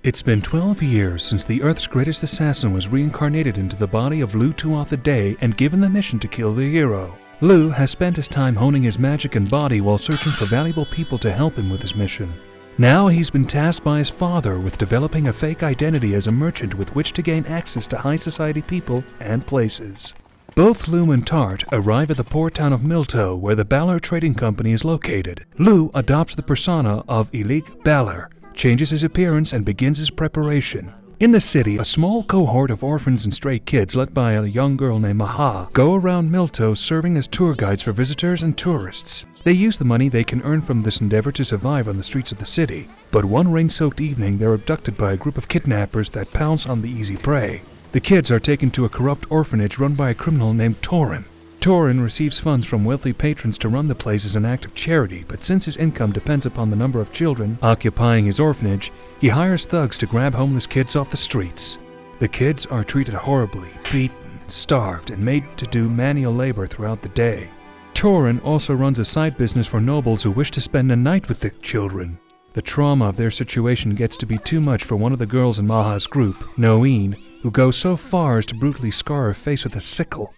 It's been 12 years since the Earth's greatest assassin was reincarnated into the body of Lu Tuatha Dé and given the mission to kill the hero. Lu has spent his time honing his magic and body while searching for valuable people to help him with his mission. Now he's been tasked by his father with developing a fake identity as a merchant with which to gain access to high society people and places. Both Lu and Tart arrive at the port town of Milto, where the Balor Trading Company is located. Lu adopts the persona of Ilig Balor, changes his appearance, and begins his preparation. In the city, a small cohort of orphans and stray kids led by a young girl named Maha go around Milto serving as tour guides for visitors and tourists. They use the money they can earn from this endeavor to survive on the streets of the city. But one rain-soaked evening, they're abducted by a group of kidnappers that pounce on the easy prey. The kids are taken to a corrupt orphanage run by a criminal named Torin. Torin receives funds from wealthy patrons to run the place as an act of charity, but since his income depends upon the number of children occupying his orphanage, he hires thugs to grab homeless kids off the streets. The kids are treated horribly, beaten, starved, and made to do manual labor throughout the day. Torin also runs a side business for nobles who wish to spend a night with the children. The trauma of their situation gets to be too much for one of the girls in Maha's group, Noeen, who goes so far as to brutally scar her face with a sickle.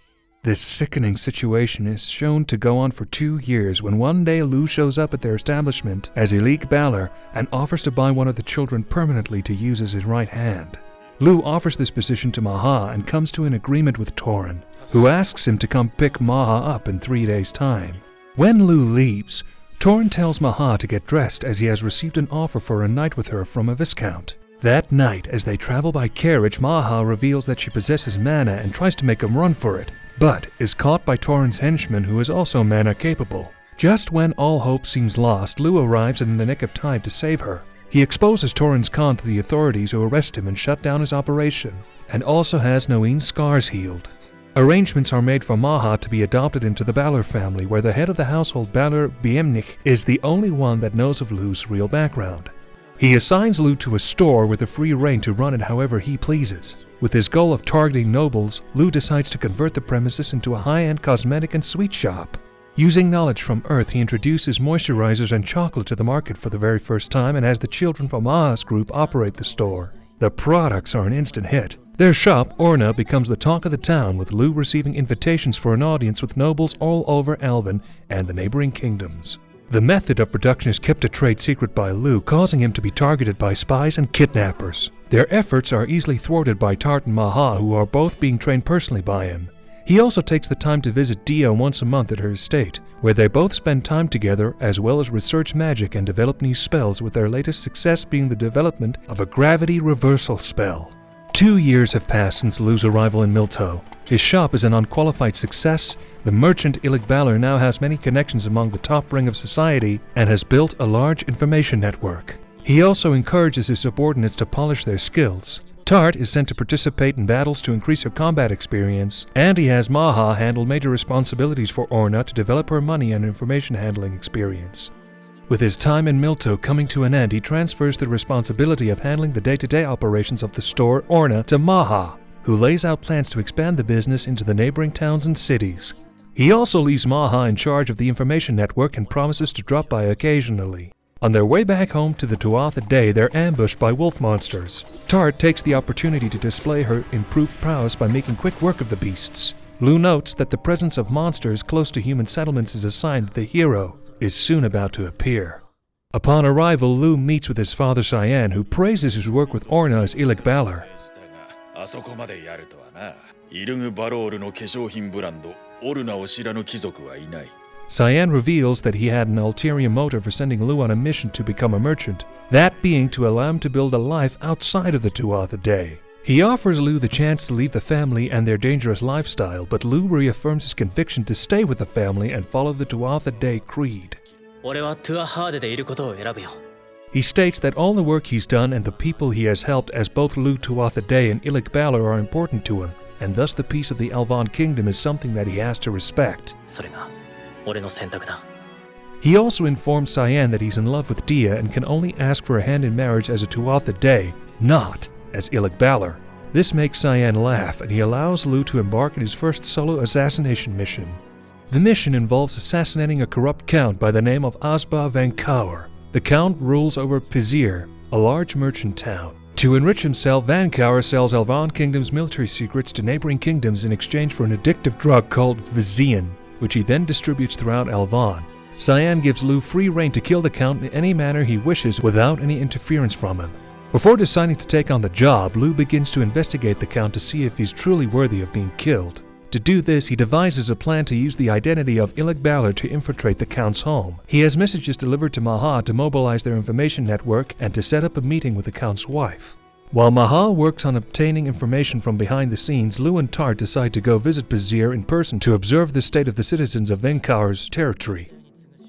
This sickening situation is shown to go on for 2 years when one day Lu shows up at their establishment as Ilig Balor and offers to buy one of the children permanently to use as his right hand. Lu offers this position to Maha and comes to an agreement with Torin, who asks him to come pick Maha up in 3 days' time. When Lu leaves, Torin tells Maha to get dressed as he has received an offer for a night with her from a viscount. That night, as they travel by carriage, Maha reveals that she possesses mana and tries to make him run for it, but is caught by Torin's henchman, who is also mana capable. Just when all hope seems lost, Lu arrives in the nick of time to save her. He exposes Torin's con to the authorities, who arrest him and shut down his operation, and also has Noeen's scars healed. Arrangements are made for Maha to be adopted into the Balor family, where the head of the household, Balor Biemnich, is the only one that knows of Lu's real background. He assigns Lu to a store with a free reign to run it however he pleases. With his goal of targeting nobles, Lu decides to convert the premises into a high-end cosmetic and sweet shop. Using knowledge from Earth, he introduces moisturizers and chocolate to the market for the very first time and has the children from Maha's group operate the store. The products are an instant hit. Their shop, Orna, becomes the talk of the town, with Lu receiving invitations for an audience with nobles all over Alvin and the neighboring kingdoms. The method of production is kept a trade secret by Lu, causing him to be targeted by spies and kidnappers. Their efforts are easily thwarted by Tart and Maha, who are both being trained personally by him. He also takes the time to visit Dia once a month at her estate, where they both spend time together as well as research magic and develop new spells, with their latest success being the development of a gravity reversal spell. 2 years have passed since Lu's arrival in Milto. His shop is an unqualified success. The merchant Ilig Balor now has many connections among the top ring of society and has built a large information network. He also encourages his subordinates to polish their skills. Tart is sent to participate in battles to increase her combat experience, and he has Maha handle major responsibilities for Orna to develop her money and information handling experience. With his time in Milto coming to an end, he transfers the responsibility of handling the day-to-day operations of the store, Orna, to Maha, who lays out plans to expand the business into the neighboring towns and cities. He also leaves Maha in charge of the information network and promises to drop by occasionally. On their way back home to the Tuatha Dé, they're ambushed by wolf monsters. Tart takes the opportunity to display her improved prowess by making quick work of the beasts. Lu notes that the presence of monsters close to human settlements is a sign that the hero is soon about to appear. Upon arrival, Lu meets with his father Cyan, who praises his work with Orna as Ilig Balor. Cyan reveals that he had an ulterior motive for sending Lu on a mission to become a merchant, that being to allow him to build a life outside of the Tuatha Dé. He offers Lu the chance to leave the family and their dangerous lifestyle, but Lu reaffirms his conviction to stay with the family and follow the Tuatha Dé creed. He states that all the work he's done and the people he has helped as both Lu Tuatha Dé and Ilig Balor are important to him, and thus the peace of the Alvan kingdom is something that he has to respect. He also informs Cyan that he's in love with Dia and can only ask for a hand in marriage as a Tuatha Dé, not as Ilig Balor. This makes Cyan laugh, and he allows Lu to embark on his first solo assassination mission. The mission involves assassinating a corrupt count by the name of Asba Van Kaur. The count rules over Pizir, a large merchant town. To enrich himself, Vancower sells Elvan Kingdom's military secrets to neighboring kingdoms in exchange for an addictive drug called Vizian, which he then distributes throughout Elvan. Cyan gives Lu free rein to kill the Count in any manner he wishes without any interference from him. Before deciding to take on the job, Lu begins to investigate the Count to see if he's truly worthy of being killed. To do this, he devises a plan to use the identity of Ilik Balor to infiltrate the Count's home. He has messages delivered to Maha to mobilize their information network and to set up a meeting with the Count's wife. While Maha works on obtaining information from behind the scenes, Lu and Tart decide to go visit Bazir in person to observe the state of the citizens of Vencower's territory.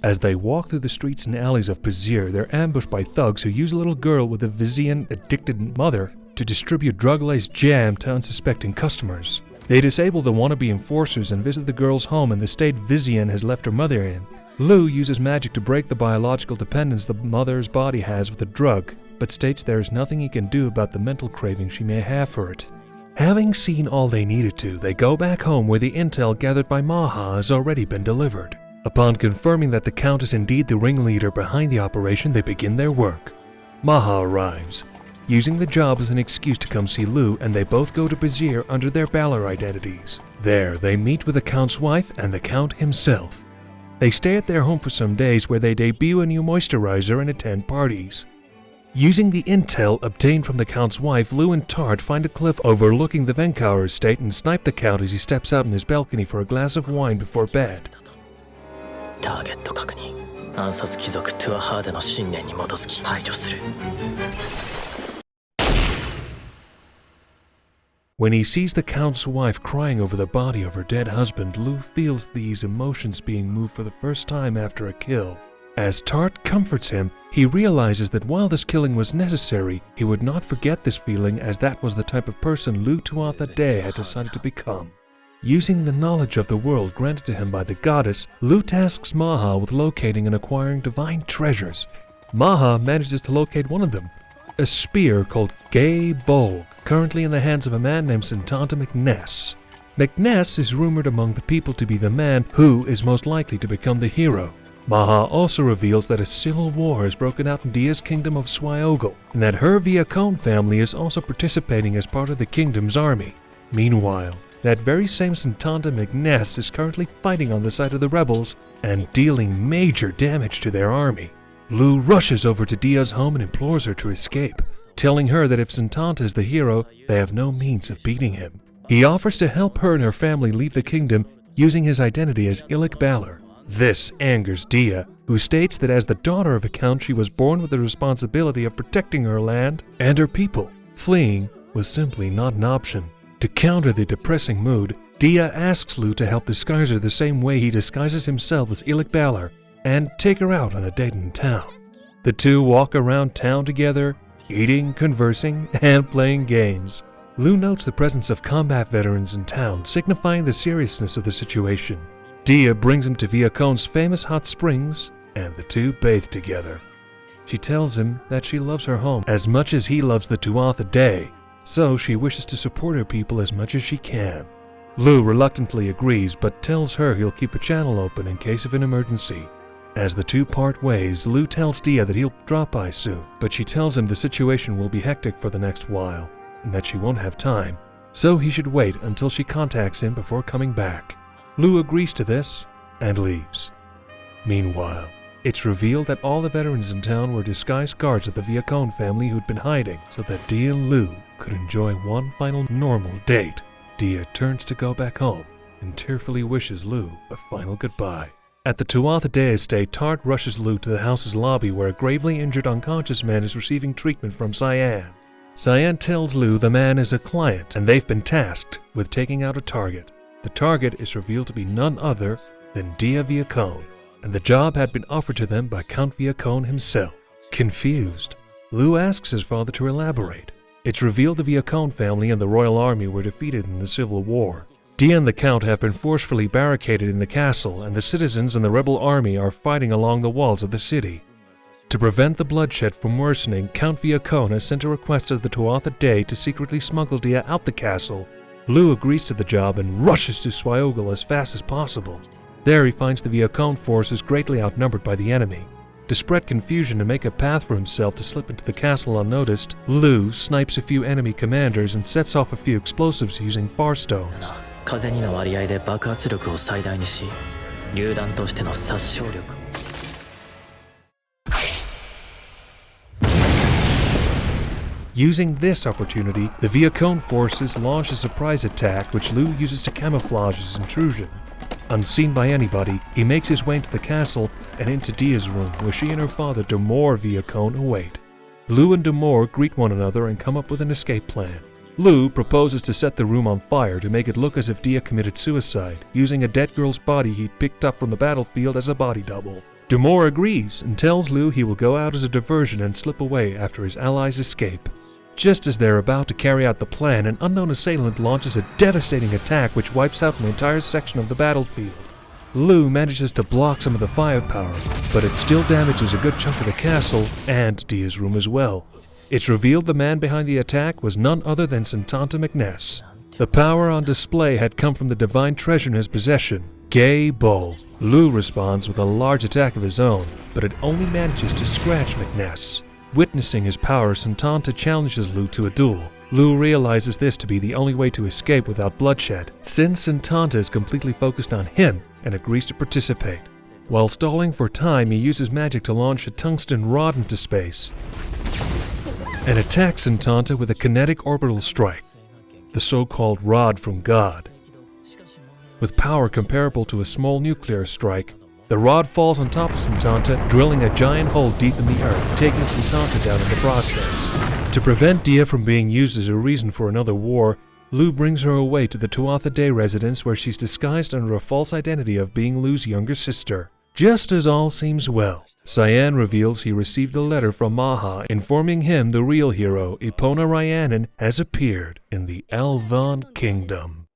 As they walk through the streets and alleys of Bazir, they're ambushed by thugs who use a little girl with a Vizian-addicted mother to distribute drug-laced jam to unsuspecting customers. They disable the wannabe enforcers and visit the girl's home in the state Vizian has left her mother in. Lu uses magic to break the biological dependence the mother's body has with the drug, but states there is nothing he can do about the mental craving she may have for it. Having seen all they needed to, they go back home where the intel gathered by Maha has already been delivered. Upon confirming that the Count is indeed the ringleader behind the operation, they begin their work. Maha arrives, using the job as an excuse to come see Lu, and they both go to Bazir under their Balor identities. There, they meet with the Count's wife and the Count himself. They stay at their home for some days where they debut a new moisturizer and attend parties. Using the intel obtained from the Count's wife, Lu and Tart find a cliff overlooking the Vencower estate and snipe the Count as he steps out on his balcony for a glass of wine before bed. ターゲット確認。暗殺貴族トゥアハーデの信念に基づき排除する。When he sees the Count's wife crying over the body of her dead husband, Lu feels these emotions being moved for the first time after a kill. As Tart comforts him, he realizes that while this killing was necessary, he would not forget this feeling, as that was the type of person Lu Tuatha Dé had decided to become. Using the knowledge of the world granted to him by the goddess, Lu tasks Maha with locating and acquiring divine treasures. Maha manages to locate one of them, a spear called Gay Bolg, currently in the hands of a man named Sintanta McNess. McNess is rumored among the people to be the man who is most likely to become the hero. Maha also reveals that a civil war has broken out in Dia's kingdom of Swiogle, and that her Viacone family is also participating as part of the kingdom's army. Meanwhile, that very same Sintanta McNess is currently fighting on the side of the rebels and dealing major damage to their army. Lu rushes over to Dia's home and implores her to escape, telling her that if Sintanta is the hero, they have no means of beating him. He offers to help her and her family leave the kingdom using his identity as Ilik Balor. This angers Dia, who states that as the daughter of a count, she was born with the responsibility of protecting her land and her people. Fleeing was simply not an option. To counter the depressing mood, Dia asks Lu to help disguise her the same way he disguises himself as Ilik Balor and take her out on a date in town. The two walk around town together, eating, conversing, and playing games. Lu notes the presence of combat veterans in town, signifying the seriousness of the situation. Dia brings him to Viacone's famous hot springs, and the two bathe together. She tells him that she loves her home as much as he loves the Tuatha Dé, so she wishes to support her people as much as she can. Lu reluctantly agrees, but tells her he'll keep a channel open in case of an emergency. As the two part ways, Lu tells Dia that he'll drop by soon, but she tells him the situation will be hectic for the next while, and that she won't have time, so he should wait until she contacts him before coming back. Lu agrees to this and leaves. Meanwhile, it's revealed that all the veterans in town were disguised guards of the Viacone family who'd been hiding so that Dia and Lu could enjoy one final normal date. Dia turns to go back home and tearfully wishes Lu a final goodbye. At the Tuatha Dé estate, Tart rushes Lu to the house's lobby where a gravely injured unconscious man is receiving treatment from Cyan. Cyan tells Lu the man is a client and they've been tasked with taking out a target. The target is revealed to be none other than Dia Viacone, and the job had been offered to them by Count Viacone himself. Confused, Lu asks his father to elaborate. It's revealed the Viacone family and the royal army were defeated in the civil war. Dia and the Count have been forcefully barricaded in the castle, and the citizens and the rebel army are fighting along the walls of the city. To prevent the bloodshed from worsening, Count Viacone has sent a request to the Tuatha Dé to secretly smuggle Dia out the castle. Lu agrees to the job and rushes to Swiogle as fast as possible. There he finds the Viacone forces greatly outnumbered by the enemy. To spread confusion and make a path for himself to slip into the castle unnoticed, Lu snipes a few enemy commanders and sets off a few explosives using far stones. 風にの割合で爆発力を最大にし、榴弾としての殺傷力を。Using this opportunity, the Viacone forces launch a surprise attack which Lu uses to camouflage his intrusion. Unseen by anybody, he makes his way into the castle and into Dia's room where she and her father Demore Viacone await. Lu and Demore greet one another and come up with an escape plan. Lu proposes to set the room on fire to make it look as if Dia committed suicide, using a dead girl's body he'd picked up from the battlefield as a body double. Demore agrees and tells Lu he will go out as a diversion and slip away after his allies escape. Just as they're about to carry out the plan, an unknown assailant launches a devastating attack which wipes out an entire section of the battlefield. Lu manages to block some of the firepower, but it still damages a good chunk of the castle and Dia's room as well. It's revealed the man behind the attack was none other than Santanta McNess. The power on display had come from the divine treasure in his possession, Gay Bull. Lu responds with a large attack of his own, but it only manages to scratch McNess. Witnessing his power, Santanta challenges Lu to a duel. Lu realizes this to be the only way to escape without bloodshed, since Santanta is completely focused on him and agrees to participate. While stalling for time, he uses magic to launch a tungsten rod into space and attacks Santanta with a kinetic orbital strike, the so-called rod from God. With power comparable to a small nuclear strike, the rod falls on top of Santanta, drilling a giant hole deep in the earth, taking Santanta down in the process. To prevent Dia from being used as a reason for another war, Lu brings her away to the Tuatha Dé residence where she's disguised under a false identity of being Lu's younger sister. Just as all seems well, Cyan reveals he received a letter from Maha informing him the real hero, Epona Rhiannon, has appeared in the Alvan Kingdom.